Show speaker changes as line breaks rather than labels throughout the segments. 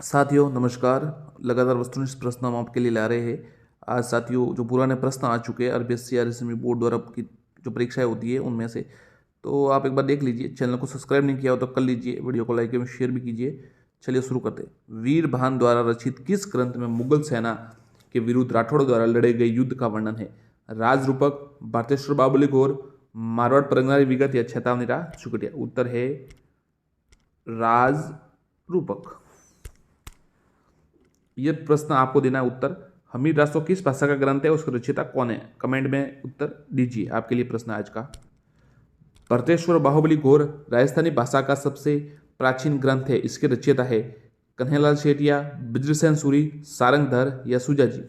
साथियों नमस्कार। लगातार वस्तुनिष्ठ प्रश्न हम आपके लिए ला रहे हैं। आज साथियों जो पुराने प्रश्न आ चुके हैं आरबीएससी आरएसएमई बोर्ड द्वारा की जो परीक्षाएं होती है उनमें से, तो आप एक बार देख लीजिए। चैनल को सब्सक्राइब नहीं किया हो तो कर लीजिए, वीडियो को लाइक एवं शेयर भी कीजिए। चलिए शुरू करते हैं। वीर भान द्वारा रचित किस ग्रंथ में मुगल सेना के विरुद्ध राठौड़ द्वारा लड़े गए युद्ध का वर्णन है? राजरूपक, भारतेश्वर बाबुली घोर, मारवाड़ परगनारी विगत या चेतावनी राह चुकटिया? उत्तर है राजरूपक। यह प्रश्न आपको देना है उत्तर। हमीर रासो किस भाषा का ग्रंथ है, उसका रचयिता कौन है? कमेंट में उत्तर दीजिए। आपके लिए प्रश्न आज का। भरतेश्वर बाहुबली घोर राजस्थानी भाषा का सबसे प्राचीन ग्रंथ है, इसके रचयिता है कन्हैयालाल शेटिया, ब्रजसेन सूरी, सारंगधर या सुजाजी?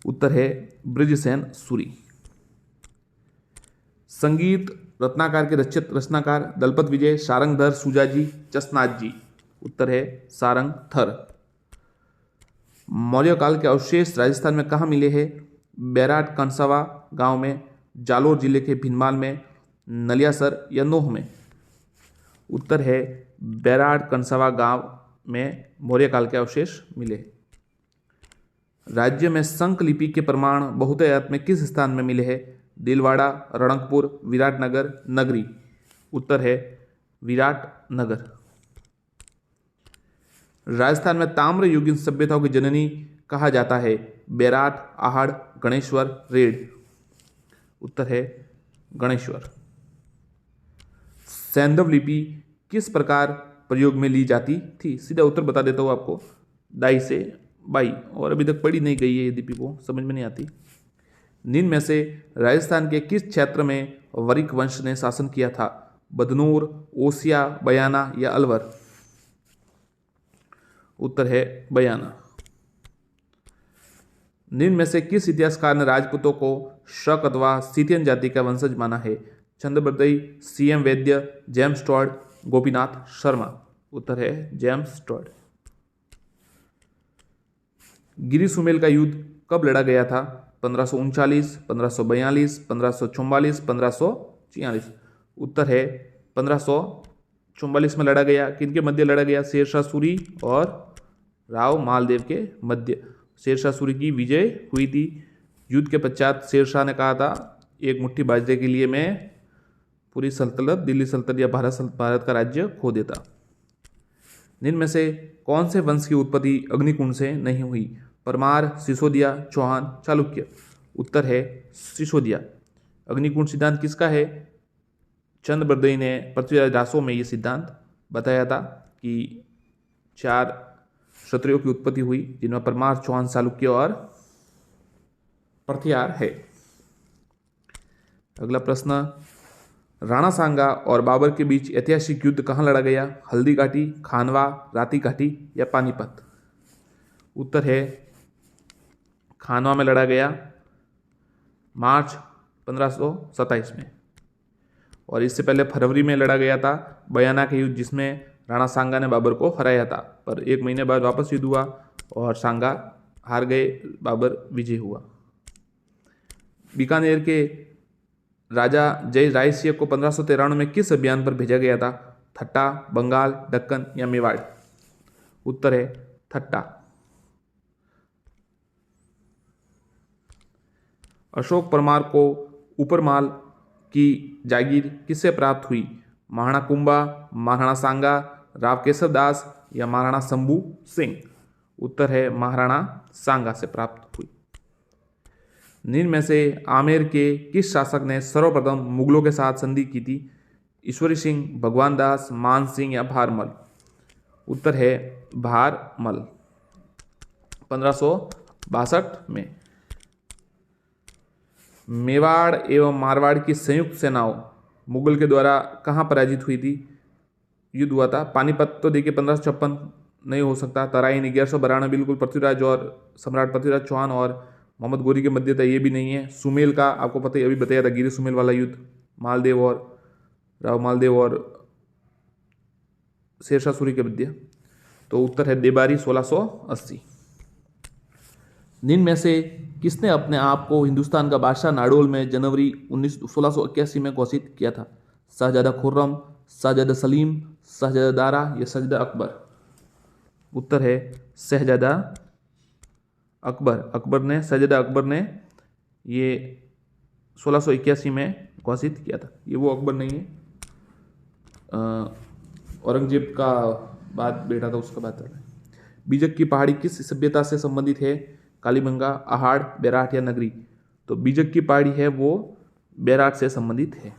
उत्तर है ब्रजसेन सूरी। संगीत रत्नाकर के रचनाकार दलपत विजय, सारंगधर, सुजाजी, चसनाथ जी? उत्तर है सारंगधर। मौर्य काल के अवशेष राजस्थान में कहाँ मिले हैं? बैराट कंसावा गांव में, जालोर जिले के भिनमाल में, नलियासर या नोह में? उत्तर है बैराट कंसावा गांव में मौर्य काल के अवशेष मिले। राज्य में संक लिपि के प्रमाण बहुतायत में किस स्थान में मिले हैं? दिलवाड़ा, रणकपुर, विराटनगर, नगरी? उत्तर है विराटनगर। राजस्थान में ताम्र युगीन सभ्यताओं की जननी कहा जाता है? बैराट, आहड़, गणेश्वर, रेड? उत्तर है गणेश्वर। सैंधव लिपि किस प्रकार प्रयोग में ली जाती थी? सीधा उत्तर बता देता हूं आपको, दाई से बाई। और अभी तक पढ़ी नहीं गई है ये लिपि, को समझ में नहीं आती। निम्न में से राजस्थान के किस क्षेत्र में वरिक वंश ने शासन किया था? बदनूर, ओसिया, बयाना या अलवर? उत्तर है बयाना। निम्न में से किस इतिहासकार ने राजपूतों को शक अथवा सीतियन जाति का वंशज माना है? चंद्रबर्दई, सीएम वैद्य, जेम्स टॉड, गोपीनाथ शर्मा? उत्तर है जेम्स टॉड। गिरी सुमेल का युद्ध कब लड़ा गया था? 1539, 1542, 1544, 1546? उत्तर है 1544 में लड़ा गया। किनके मध्य लड़ा गया? शेरशाह सूरी और राव मालदेव के मध्य। शेरशाह सूरी की विजय हुई थी। युद्ध के पश्चात शेरशाह ने कहा था, एक मुट्ठी बाजरे के लिए मैं पूरी सल्तनत, दिल्ली सल्तनत या भारत का राज्य खो देता। निम्न में से कौन से वंश की उत्पत्ति अग्निकुंड से नहीं हुई? परमार, सिसोदिया, चौहान, चालुक्य? उत्तर है सिसोदिया। अग्निकुंड सिद्धांत किसका है? चंद्रबर्दई ने पृथ्वीराज रासो में ये सिद्धांत बताया था कि 4 क्षत्रियों की उत्पत्ति हुई, जिनमें परमार, चौहान, चालुक्य और पृथ्वीराज है। अगला प्रश्न, राणा सांगा और बाबर के बीच ऐतिहासिक युद्ध कहाँ लड़ा गया? हल्दी घाटी, खानवा, राती घाटी या पानीपत? उत्तर है खानवा में लड़ा गया, मार्च 1527 में। और इससे पहले फरवरी में लड़ा गया था बयाना के युद्ध, जिसमें राणा सांगा ने बाबर को हराया था। पर 1 महीने बाद वापस युद्ध हुआ और सांगा हार गए, बाबर विजय हुआ। बीकानेर के राजा जय राय सिंह को 1593 में किस अभियान पर भेजा गया था? थट्टा, बंगाल, दक्कन या मेवाड़? उत्तर है थट्टा। अशोक परमार को ऊपरमाल की जागीर किससे प्राप्त हुई? महाराणा कुंभा, महाराणा सांगा, राव केशव दास या महाराणा शंभू सिंह? उत्तर है महाराणा सांगा से प्राप्त हुई। निम्न में से आमेर के किस शासक ने सर्वप्रथम मुगलों के साथ संधि की थी? ईश्वरी सिंह, भगवान दास, मान सिंह या भारमल? उत्तर है भारमल। 1562 में। मेवाड़ एवं मारवाड़ की संयुक्त सेनाओं मुगल के द्वारा कहाँ पराजित हुई थी? युद्ध हुआ था पानीपत। तो देखिए 1556 नहीं हो सकता। तराइन 1192 बिल्कुल पृथ्वीराज और सम्राट पृथ्वीराज चौहान और मोहम्मद गोरी के मध्य था, ये भी नहीं है। सुमेल का आपको पता ही, अभी बताया था, गिरी सुमेल वाला युद्ध, मालदेव और राव मालदेव और शेरशाह सूरी के मध्य। तो उत्तर है देबारी 1680। निम्न में से किसने अपने आप को हिंदुस्तान का बादशाह नाडोल में जनवरी 1681 में घोषित किया था? शाहजादा खुर्रम, शाहजादा सलीम, शाहजादा दारा या शाहजादा अकबर? उत्तर है शहजादा शहजादा अकबर ने ये 1681 में घोषित किया था। ये वो अकबर नहीं है, औरंगजेब का बाद बेटा था, उसका बात है। बीजक की पहाड़ी किस सभ्यता से संबंधित है? कालीबंगा, आहाड़, बेराट या नगरी? तो बीजक की पहाड़ी है वो बेराट से संबंधित है।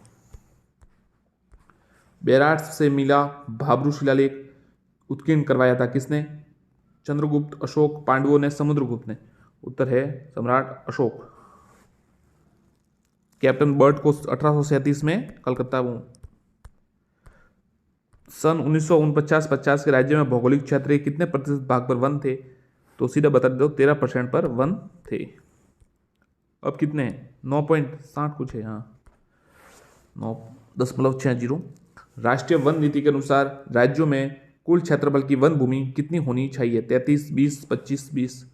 बेराट से मिला भाब्रू शिलालेख उत्कीर्ण करवाया था किसने? चंद्रगुप्त, अशोक, पांडवों ने, समुद्रगुप्त ने? उत्तर है सम्राट अशोक। कैप्टन बर्ट को 1837 में कलकत्ता सन 1949-50 के राज्य में भौगोलिक क्षेत्र के कितने प्रतिशत भाग पर वन थे? तो सीधा बता दो 13% पर वन थे। अब कितने हैं? 9.60 कुछ है, हाँ 9.60। राष्ट्रीय वन नीति के अनुसार राज्यों में कुल क्षेत्रफल की वन भूमि कितनी होनी चाहिए? 33, 20, 25, 20?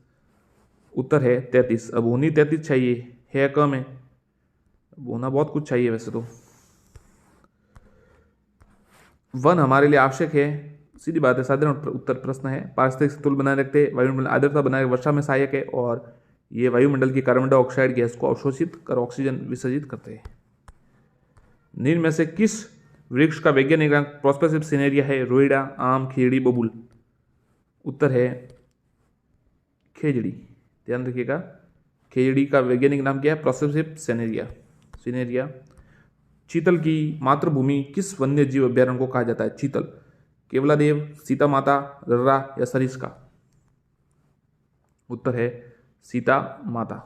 उत्तर है 33। अब होनी 33 चाहिए, है कम है, होना बहुत कुछ चाहिए वैसे तो। वन हमारे लिए आवश्यक है, सीधी बात है, साधारण उत्तर प्रश्न है। पारिस्थितिक संतुलन बनाए रखते, वायुमंडल आर्द्रता बनाए वर्षा में सहायक है, और ये वायुमंडल की कार्बन डाइऑक्साइड गैस को अवशोषित कर ऑक्सीजन विसर्जित करते हैं। निम्न में से किस वृक्ष का वैज्ञानिक नाम प्रोस्पेसिस सिनेरिया है? रोइडा, आम, खेजड़ी, बबूल? उत्तर है खेजड़ी। ध्यान रखिएगा, खेजड़ी का वैज्ञानिक नाम क्या है? प्रोस्पेसिस सिनेरिया। चीतल की मातृभूमि किस वन्य जीव अभ्यारण्य को कहा जाता है? चीतल, केवलादेव, सीता माता, रर्रा या सरिस्का? उत्तर है सीता माता।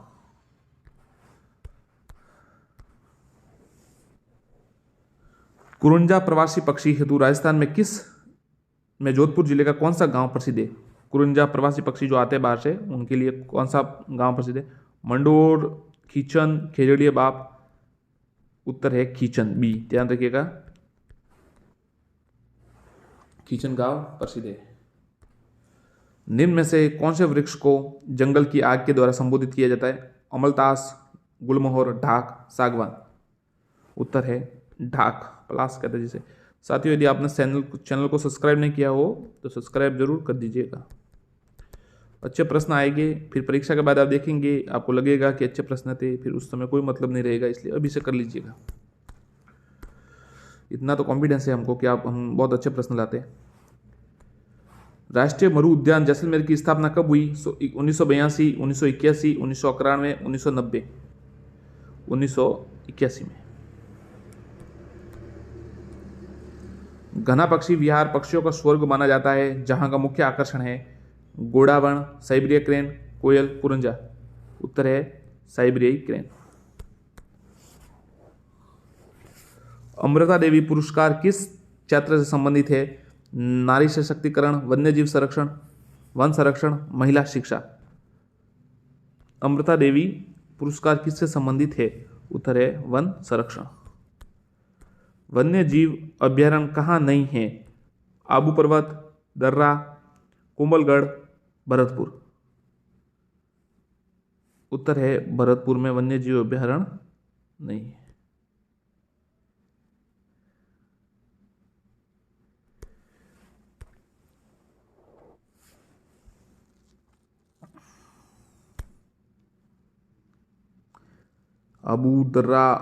कुरुंजा प्रवासी पक्षी हेतु राजस्थान में जोधपुर जिले का कौन सा गांव प्रसिद्ध है? कुरुंजा प्रवासी पक्षी जो आते हैं बाहर से, उनके लिए कौन सा गांव प्रसिद्ध है? मंडोर, खीचन, खेजड़िया बाप? उत्तर है खीचन, बी। ध्यान रखिएगा, खीचन गांव प्रसिद्ध है। निम्न में से कौन से वृक्ष को जंगल की आग के द्वारा संबोधित किया जाता है? अमलतास, गुलमोहर, ढाक, सागवान? उत्तर है ढाक, पलास कहते हैं जिसे। साथियों, यदि आपने चैनल को सब्सक्राइब नहीं किया हो तो सब्सक्राइब जरूर कर दीजिएगा। अच्छे प्रश्न आएंगे, फिर परीक्षा के बाद आप देखेंगे, आपको लगेगा कि अच्छे प्रश्न थे, फिर उस समय कोई मतलब नहीं रहेगा, इसलिए अभी से कर लीजिएगा। इतना तो कॉन्फिडेंस है हमको कि हम बहुत अच्छे प्रश्न लाते हैं। राष्ट्रीय मरु उद्यान जैसलमेर की स्थापना कब हुई? 1982, 1981, 1991, 1990? 1981 में। घना पक्षी विहार पक्षियों का स्वर्ग माना जाता है, जहां का मुख्य आकर्षण है गोडावण, साइबेरिया क्रेन, कोयल, कुरंजा? उत्तर है साइबेरियाई क्रेन। अमृता देवी पुरस्कार किस क्षेत्र से संबंधित है? नारी सशक्तिकरण, वन्यजीव संरक्षण, वन संरक्षण, महिला शिक्षा? अमृता देवी पुरस्कार किससे संबंधित है? उत्तर है वन संरक्षण। वन्य जीव अभ्यारण्य कहाँ नहीं है? आबू पर्वत, दर्रा, कोमलगढ़, भरतपुर? उत्तर है भरतपुर में वन्य जीव अभ्यारण्य नहीं है। आबू, दर्रा,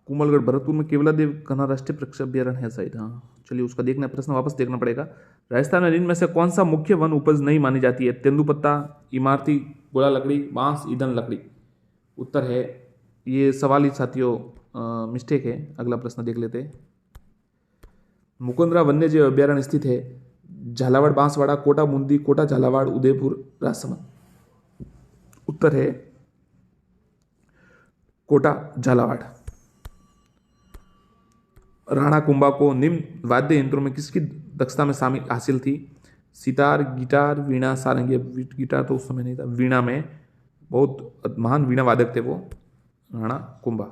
कोमलगढ़, भरतपुर में केवलादेव घना राष्ट्रीय पक्षी अभ्यारण्य है शायद। हाँ चलिए, उसका देखना प्रश्न वापस देखना पड़ेगा। राजस्थान में निम्न में से कौन सा मुख्य वन उपज नहीं मानी जाती है? तेंदुपत्ता, इमारती, गोला लकड़ी, बांस, ईंधन लकड़ी? उत्तर है, ये सवाल ही साथियों मिस्टेक है, अगला प्रश्न देख लेते हैं। मुकुंदरा वन्यजीव अभ्यारण्य स्थित है झालावाड़, बांसवाड़ा, कोटा बूंदी, कोटा झालावाड़, उदयपुर, राजसमंद? उत्तर है कोटा झालावाड़। राणा कुंभा को निम्न वाद्य यंत्रों में किसकी दक्षता में शामिल हासिल थी? सितार, गिटार, वीणा, सारंगी? गिटार तो उस समय नहीं था, वीणा में बहुत महान वीणा वादक थे वो राणा कुंभा।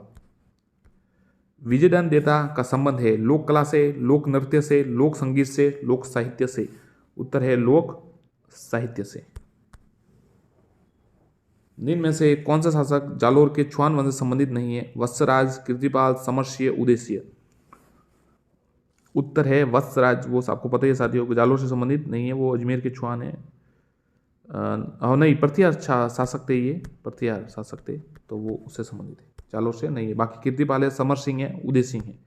विजयदान देता का संबंध है लोक कला से, लोक नृत्य से, लोक संगीत से, लोक साहित्य से? उत्तर है लोक साहित्य से। निम्न में से कौन सा शासक जालोर के चौहान वंश से संबंधित नहीं है? वत्सराज, कीर्तिपाल, समरसिंह, उदयसिंह? उत्तर है वत्सराज, वो आपको पता ही है साथियों, जालोर से संबंधित नहीं है, वो अजमेर के चौहान है। नहीं, पृथ्वीराज शासक थे ये, पृथ्वीराज शासक थे, तो वो उससे संबंधित है, जालोर से नहीं है। बाकी कीर्तिपाल है, समर सिंह है, उदय सिंह है,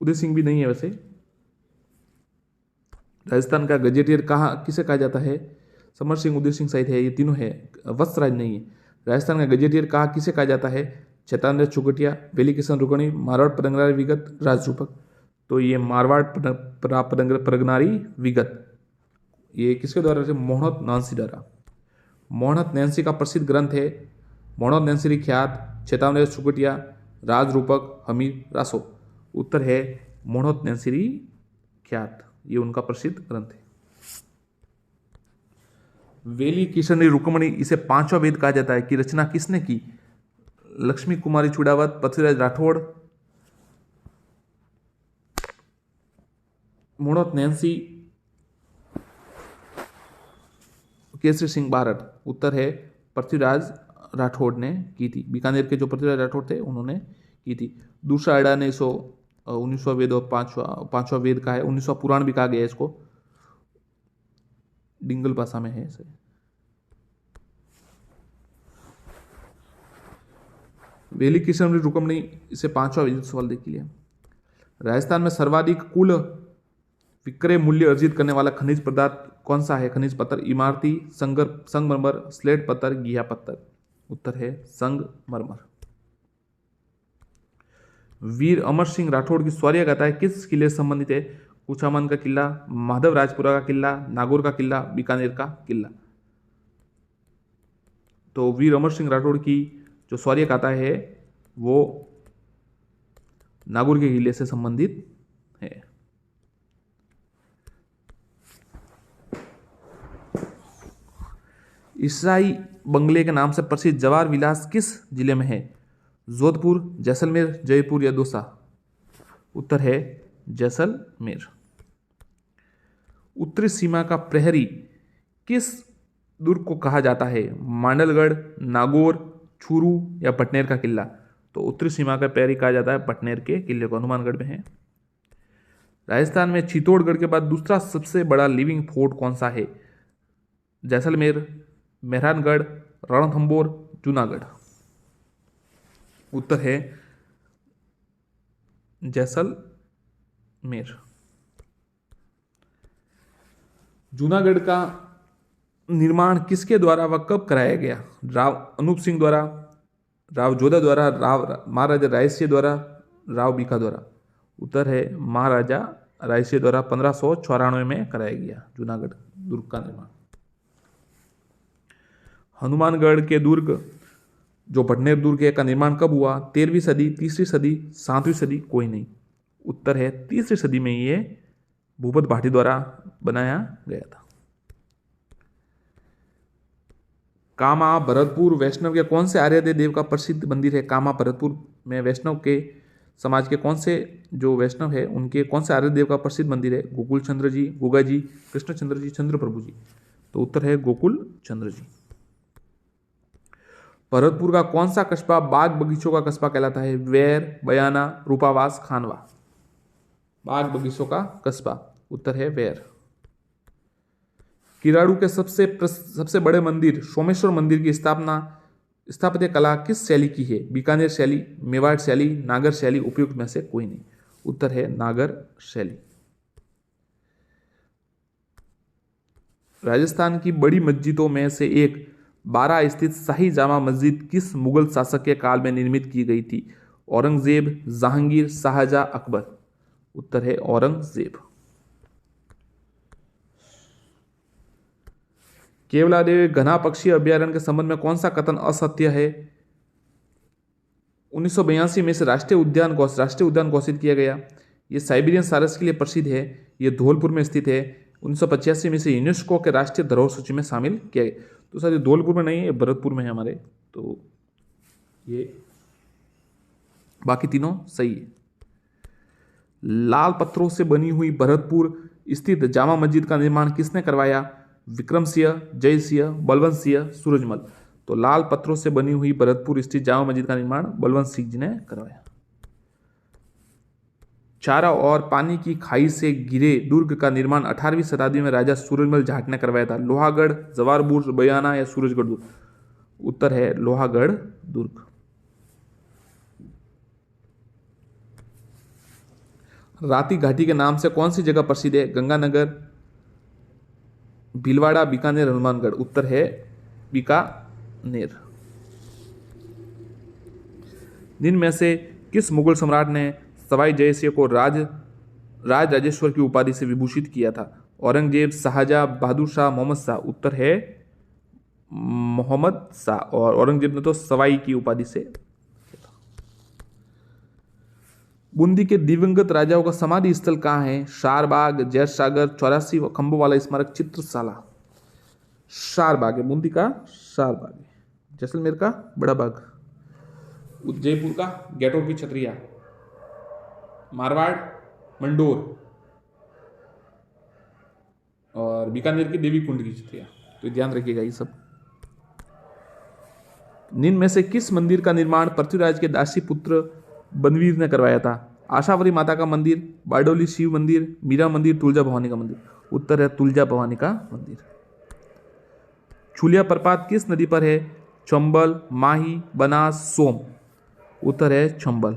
उदय सिंह भी नहीं है वैसे। राजस्थान का गजेटियर किसे कहा जाता है? समर सिंह, उदय सिंह शायद है, ये तीनों है, वत्सराज नहीं है। राजस्थान का गजेटियर किसे कहा जाता है? चैतन्य चुगटिया, वेली किशन रुकणी, मारवाड़ परगनारी विगत, राजरूपक। तो ये मारवाड़ परगनारी विगत, ये किसके द्वारा है? मोहनत नांसी द्वारा। मोहनत नैंसी का प्रसिद्ध ग्रंथ है मोहनत नैंसी ख्यात, चेतावनी चुगटिया, राजरूपक, हमीर, रासो। उत्तर है मोहनत नैंसी ख्यात, ये उनका प्रसिद्ध ग्रंथ है। वेली किशन रुक्मणी, इसे पांचवा वेद कहा जाता है, कि रचना किसने की? लक्ष्मी कुमारी चुड़ावत, पृथ्वीराज राठौड़, मोहनत नैंसी, केसरी सिंह बारठ। उत्तर है पृथ्वीराज राठौड़ ने की थी, बीकानेर के जो पृथ्वीराज राठौड़ थे उन्होंने की थी। दूसरा अड़ा ने 19वां वेद और पांचवा वेद का है, 19वां पुराण भी कहा गया है इसको, डिंगल भाषा में है इसे। वेली किशन रुकमणी, इसे पांचवा वेद सवाल देख लिया। राजस्थान में सर्वाधिक कुल विक्रय मूल्य अर्जित करने वाला खनिज पदार्थ कौन सा है? खनिज पत्थर, इमारती, संगमरमर, स्लेट पत्थर, घिया पत्थर। उत्तर है संगमरमर। वीर अमर सिंह राठौड़ की शौर्य गाथा है किस किले से संबंधित है? कुचामन का किला, माधवराजपुरा का किला, नागौर का किला, बीकानेर का किला। तो वीर अमर सिंह राठौड़ की जो शौर्य गाथा है वो नागौर के किले से संबंधित है। ईसाई बंगले के नाम से प्रसिद्ध जवाहर विलास किस जिले में है? जोधपुर, जैसलमेर, जयपुर या दौसा। उत्तर है जैसलमेर। उत्तरी सीमा का प्रहरी किस दुर्ग को कहा जाता है? मांडलगढ़, नागौर, चूरू या पटनेर का किला। तो उत्तरी सीमा का प्रहरी कहा जाता है पटनेर के किले को, हनुमानगढ़ में है। राजस्थान में चित्तौड़गढ़ के बाद दूसरा सबसे बड़ा लिविंग फोर्ट कौन सा है? जैसलमेर, मेहरानगढ़, रणथंबोर, जूनागढ़। उत्तर है जैसलमेर। जूनागढ़ का निर्माण किसके द्वारा व कब कराया गया? राव अनूप सिंह द्वारा, राव जोधा द्वारा, महाराजा रायसिंह द्वारा, राव बीका द्वारा। उत्तर है महाराजा रायसिंह द्वारा 1594 में कराया गया जूनागढ़ दुर्ग का निर्माण। हनुमानगढ़ के दुर्ग जो पटनेर दुर्ग है का निर्माण कब हुआ? 13वीं सदी, तीसरी सदी, 7वीं सदी, कोई नहीं। उत्तर है तीसरी सदी में ये भूपत भाटी द्वारा बनाया गया था। कामा भरतपुर वैष्णव के कौन से आर्यदय देव का प्रसिद्ध मंदिर है? कामा भरतपुर में वैष्णव के समाज के कौन से जो वैष्णव है उनके कौन से आर्यदेव का प्रसिद्ध मंदिर है? गोकुल चंद्र जी, गुगा जी, कृष्णचंद्र जी, चंद्र प्रभु जी। तो उत्तर है गोकुल चंद्र जी। भरतपुर का कौन सा कस्बा बाग बगीचों का कस्बा कहलाता है? वेर, बयाना, रूपावास, खानवा। बाग बगीचों का कस्बा। उत्तर है वेर। किराड़ू के सबसे बड़े मंदिर सोमेश्वर मंदिर की स्थापत्य कला किस शैली की है? बीकानेर शैली, मेवाड़ शैली, नागर शैली, उपयुक्त में से कोई नहीं। उत्तर है नागर शैली। राजस्थान की बड़ी मस्जिदों में से एक 12 स्थित शाही जामा मस्जिद किस मुगल शासक के काल में निर्मित की गई थी? औरंगजेब, जहांगीर, शाहजहां, अकबर। उत्तर है औरंगजेब। केवलादेव घना पक्षी अभ्यारण्य के संबंध में कौन सा कथन असत्य है? 1982 में से राष्ट्रीय उद्यान घोषित किया गया। ये साइबेरियन सारस के लिए प्रसिद्ध है। ये धौलपुर में स्थित है। 1985 में से यूनेस्को के राष्ट्रीय धरोहर सूची में शामिल किया गया। तो सर ये धौलपुर में नहीं है, ये भरतपुर में है हमारे। तो ये बाकी तीनों सही है। लाल पत्थरों से बनी हुई भरतपुर स्थित जामा मस्जिद का निर्माण किसने करवाया? विक्रम सिंह, जय सिंह, बलवंत सिंह, सूरजमल। तो लाल पत्थरों से बनी हुई भरतपुर स्थित जामा मस्जिद का निर्माण बलवंत सिंह जी ने करवाया। चारा और पानी की खाई से घिरे दुर्ग का निर्माण 18वीं शताब्दी में राजा सूरजमल जाट ने करवाया था? लोहागढ़, जवार बुर्ज, बयाना या सूरजगढ़ दुर्ग? उत्तर है लोहागढ़ दुर्ग। राती घाटी के नाम से कौन सी जगह प्रसिद्ध है? गंगानगर, भीलवाड़ा, बीकानेर, हनुमानगढ़? उत्तर है बीकानेर। निम्न में से किस मुगल सम्राट ने सवाई जयसिंह को राजेश्वर की उपाधि से विभूषित किया था? औरंगजेब, शाहजहां, बहादुर शाह, मोहम्मद शाह? उत्तर है मोहम्मद शाह। और औरंगजेब ने तो सवाई की उपाधि से। बूंदी के दिवंगत राजाओं का समाधि स्थल कहाँ है? शारबाग, जयसागर, 84 खंभों वाला स्मारक, चित्रशाला? शारबाग है, बूंदी का शारबाग है। जैसलमेर का बड़ा बाग, जयपुर का गेटों की छतरिया, मारवाड़ मंडोर और बीकानेर की देवी कुंड की छतरिया। तो ध्यान रखिएगा ये सब। निम्न में से किस मंदिर का निर्माण पृथ्वीराज के दासी पुत्र बनवीर ने करवाया था? आशावरी माता का मंदिर, बारडोली शिव मंदिर, मीरा मंदिर, तुलजा भवानी का मंदिर? उत्तर है तुलजा भवानी का मंदिर। छुलिया प्रपात किस नदी पर है? चंबल, माही, बनास, सोम? उत्तर है चंबल।